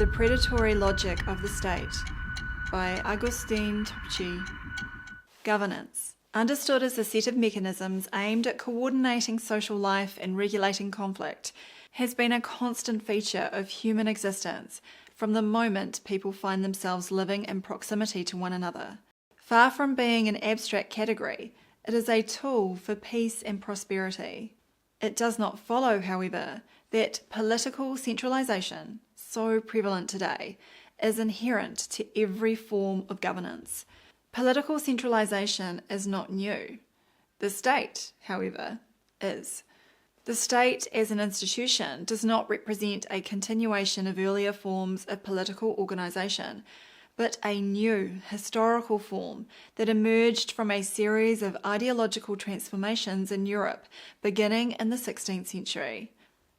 The Predatory Logic of the State by Agustin Topci. Governance, understood as a set of mechanisms aimed at coordinating social life and regulating conflict, has been a constant feature of human existence from the moment people find themselves living in proximity to one another. Far from being an abstract category, it is a tool for peace and prosperity. It does not follow, however, that political centralization, so prevalent today, is inherent to every form of governance. Political centralization is not new. The state, however, is. The state as an institution does not represent a continuation of earlier forms of political organization, but a new historical form that emerged from a series of ideological transformations in Europe beginning in the 16th century.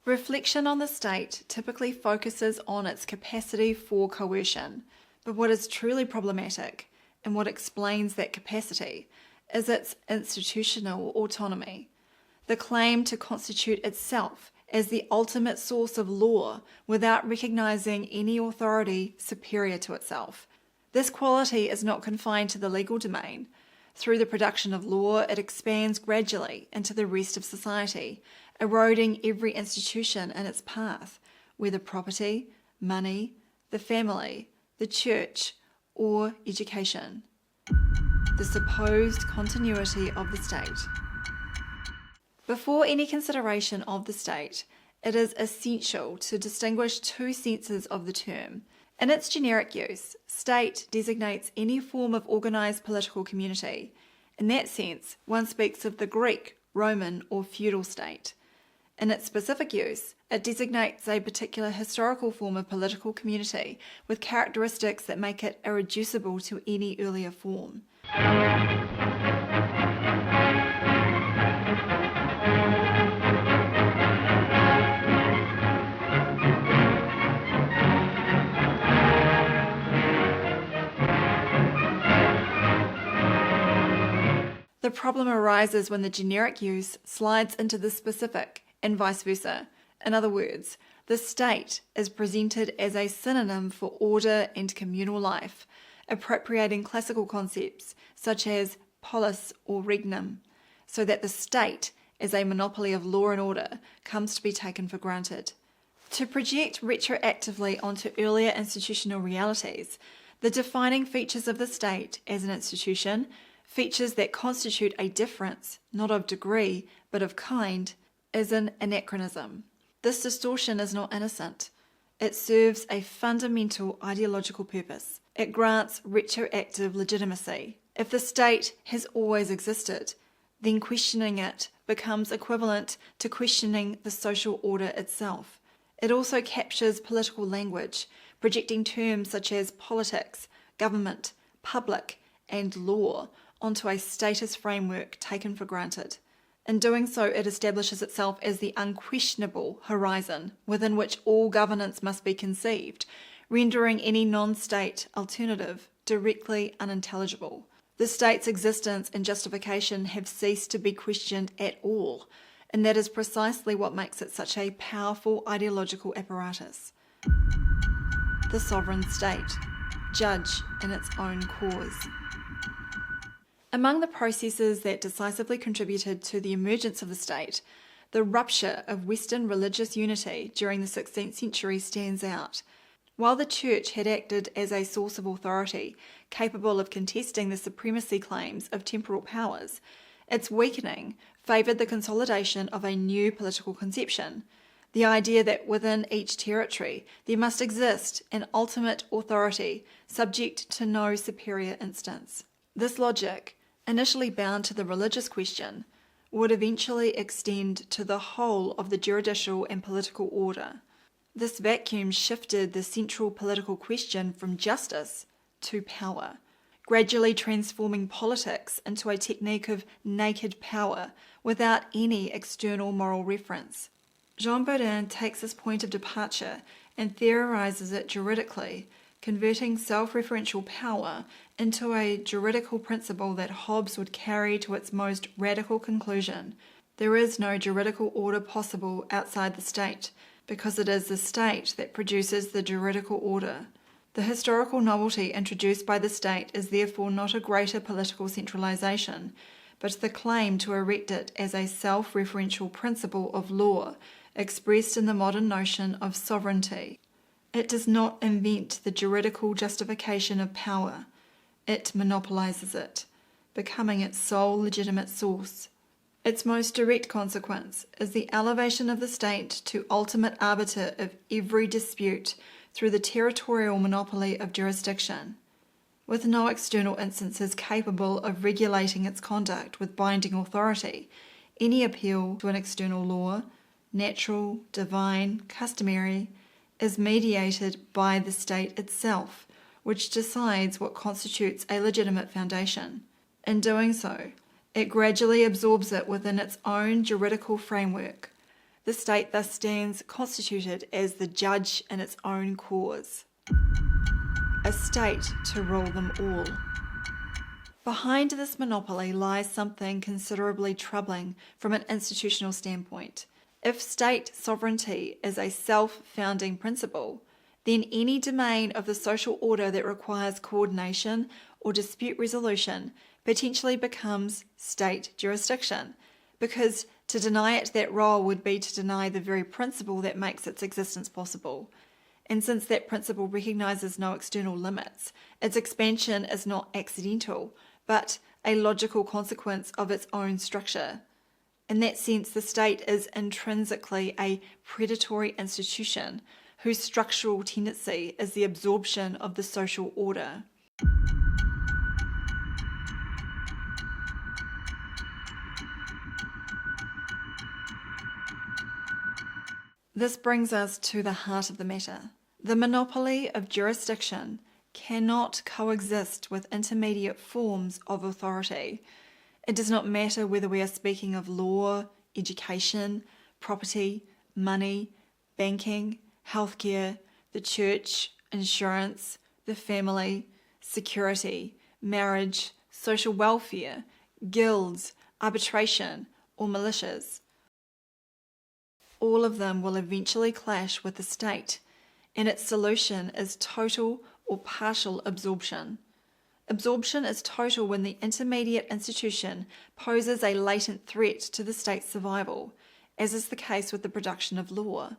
Reflection on the state typically focuses on its capacity for coercion, but what is truly problematic, and what explains that capacity, is its institutional autonomy. The claim to constitute itself as the ultimate source of law without recognizing any authority superior to itself. This quality is not confined to the legal domain. Through the production of law, it expands gradually into the rest of society, eroding every institution in its path, whether property, money, the family, the church, or education. The supposed continuity of the state. Before any consideration of the state, it is essential to distinguish two senses of the term. In its generic use, state designates any form of organized political community. In that sense, one speaks of the Greek, Roman, or feudal state. In its specific use, it designates a particular historical form of political community with characteristics that make it irreducible to any earlier form. The problem arises when the generic use slides into the specific, and vice versa. In other words, the state is presented as a synonym for order and communal life, appropriating classical concepts such as polis or regnum, so that the state, as a monopoly of law and order, comes to be taken for granted. To project retroactively onto earlier institutional realities, the defining features of the state as an institution, features that constitute a difference, not of degree, but of kind, is an anachronism. This distortion is not innocent. It serves a fundamental ideological purpose. It grants retroactive legitimacy. If the state has always existed, then questioning it becomes equivalent to questioning the social order itself. It also captures political language, projecting terms such as politics, government, public, and law onto a status framework taken for granted. In doing so, it establishes itself as the unquestionable horizon within which all governance must be conceived, rendering any non-state alternative directly unintelligible. The state's existence and justification have ceased to be questioned at all, and that is precisely what makes it such a powerful ideological apparatus. The sovereign state, judge in its own cause. Among the processes that decisively contributed to the emergence of the state, the rupture of Western religious unity during the 16th century stands out. While the Church had acted as a source of authority capable of contesting the supremacy claims of temporal powers, its weakening favoured the consolidation of a new political conception, the idea that within each territory there must exist an ultimate authority subject to no superior instance. This logic, initially bound to the religious question, would eventually extend to the whole of the juridical and political order. This vacuum shifted the central political question from justice to power, gradually transforming politics into a technique of naked power without any external moral reference. Jean Bodin takes this point of departure and theorizes it juridically, converting self-referential power into a juridical principle that Hobbes would carry to its most radical conclusion. There is no juridical order possible outside the state, because it is the state that produces the juridical order. The historical novelty introduced by the state is therefore not a greater political centralization, but the claim to erect it as a self-referential principle of law expressed in the modern notion of sovereignty. It does not invent the juridical justification of power. It monopolizes it, becoming its sole legitimate source. Its most direct consequence is the elevation of the state to ultimate arbiter of every dispute through the territorial monopoly of jurisdiction. With no external instances capable of regulating its conduct with binding authority, any appeal to an external law, natural, divine, customary, is mediated by the state itself, which decides what constitutes a legitimate foundation. In doing so, it gradually absorbs it within its own juridical framework. The state thus stands constituted as the judge in its own cause. A state to rule them all. Behind this monopoly lies something considerably troubling from an institutional standpoint. If state sovereignty is a self-founding principle, then any domain of the social order that requires coordination or dispute resolution potentially becomes state jurisdiction, because to deny it that role would be to deny the very principle that makes its existence possible. And since that principle recognizes no external limits, its expansion is not accidental, but a logical consequence of its own structure. In that sense, the state is intrinsically a predatory institution whose structural tendency is the absorption of the social order. This brings us to the heart of the matter. The monopoly of jurisdiction cannot coexist with intermediate forms of authority. It does not matter whether we are speaking of law, education, property, money, banking, healthcare, the church, insurance, the family, security, marriage, social welfare, guilds, arbitration, or militias. All of them will eventually clash with the state, and its solution is total or partial absorption. Absorption is total when the intermediate institution poses a latent threat to the state's survival, as is the case with the production of law,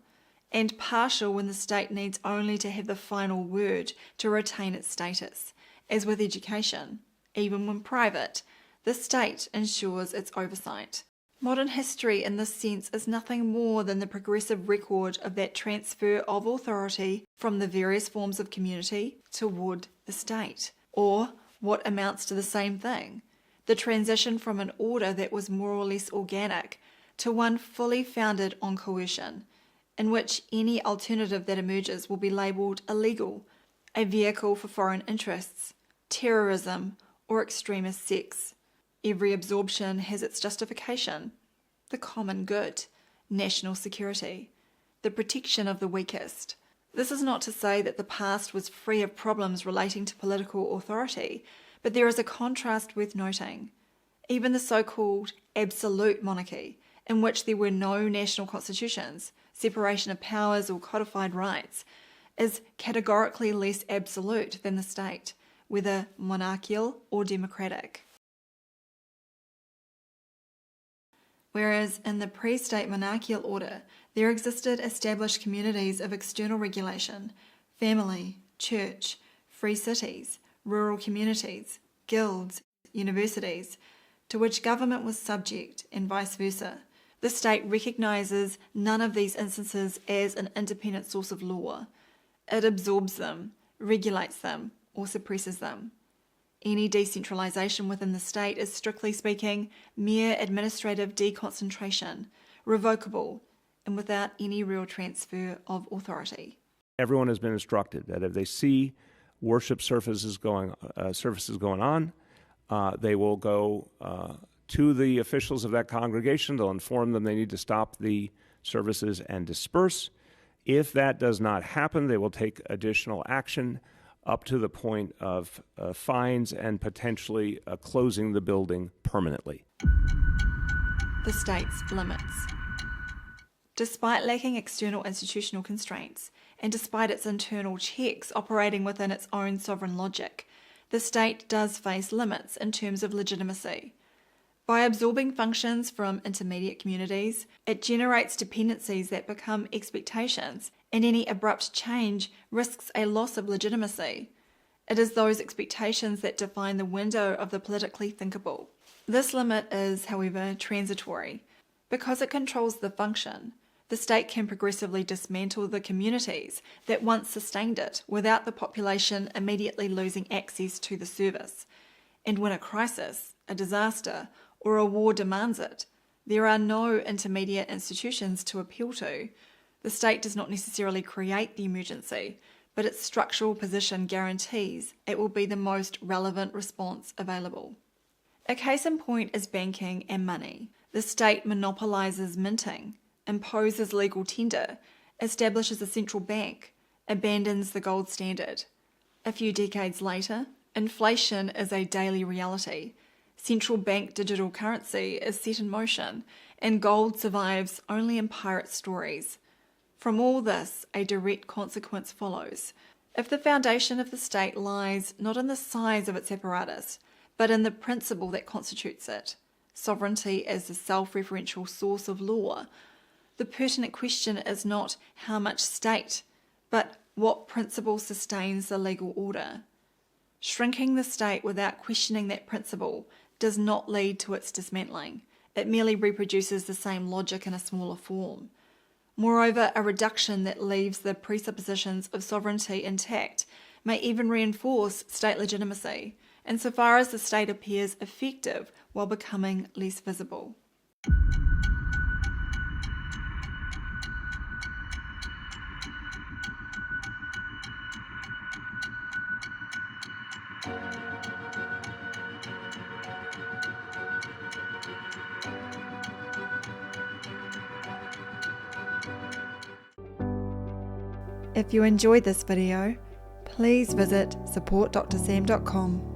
and partial when the state needs only to have the final word to retain its status, as with education. Even when private, the state ensures its oversight. Modern history in this sense is nothing more than the progressive record of that transfer of authority from the various forms of community toward the state, or what amounts to the same thing, the transition from an order that was more or less organic to one fully founded on coercion, in which any alternative that emerges will be labelled illegal, a vehicle for foreign interests, terrorism, or extremist sects. Every absorption has its justification: the common good, national security, the protection of the weakest. This is not to say that the past was free of problems relating to political authority, but there is a contrast worth noting. Even the so-called absolute monarchy, in which there were no national constitutions, separation of powers or codified rights, is categorically less absolute than the state, whether monarchical or democratic. Whereas in the pre-state monarchical order, there existed established communities of external regulation, family, church, free cities, rural communities, guilds, universities, to which government was subject, and vice versa. The state recognises none of these instances as an independent source of law. It absorbs them, regulates them, or suppresses them. Any decentralisation within the state is, strictly speaking, mere administrative deconcentration, revocable, and without any real transfer of authority. Everyone has been instructed that if they see worship services going on, they will go to the officials of that congregation. They'll inform them they need to stop the services and disperse. If that does not happen, they will take additional action up to the point of fines and potentially closing the building permanently. The state's limits. Despite lacking external institutional constraints, and despite its internal checks operating within its own sovereign logic, the state does face limits in terms of legitimacy. By absorbing functions from intermediate communities, it generates dependencies that become expectations, and any abrupt change risks a loss of legitimacy. It is those expectations that define the window of the politically thinkable. This limit is, however, transitory. Because it controls the function, the state can progressively dismantle the communities that once sustained it without the population immediately losing access to the service. And when a crisis, a disaster, or a war demands it, there are no intermediate institutions to appeal to. The state does not necessarily create the emergency, but its structural position guarantees it will be the most relevant response available. A case in point is banking and money. The state monopolises minting, imposes legal tender, establishes a central bank, abandons the gold standard. A few decades later, inflation is a daily reality. Central bank digital currency is set in motion, and gold survives only in pirate stories. From all this, a direct consequence follows. If the foundation of the state lies not in the size of its apparatus, but in the principle that constitutes it, sovereignty as the self-referential source of law, the pertinent question is not how much state, but what principle sustains the legal order. Shrinking the state without questioning that principle does not lead to its dismantling. It merely reproduces the same logic in a smaller form. Moreover, a reduction that leaves the presuppositions of sovereignty intact may even reinforce state legitimacy, insofar as the state appears effective while becoming less visible. If you enjoyed this video, please visit supportdrsam.com.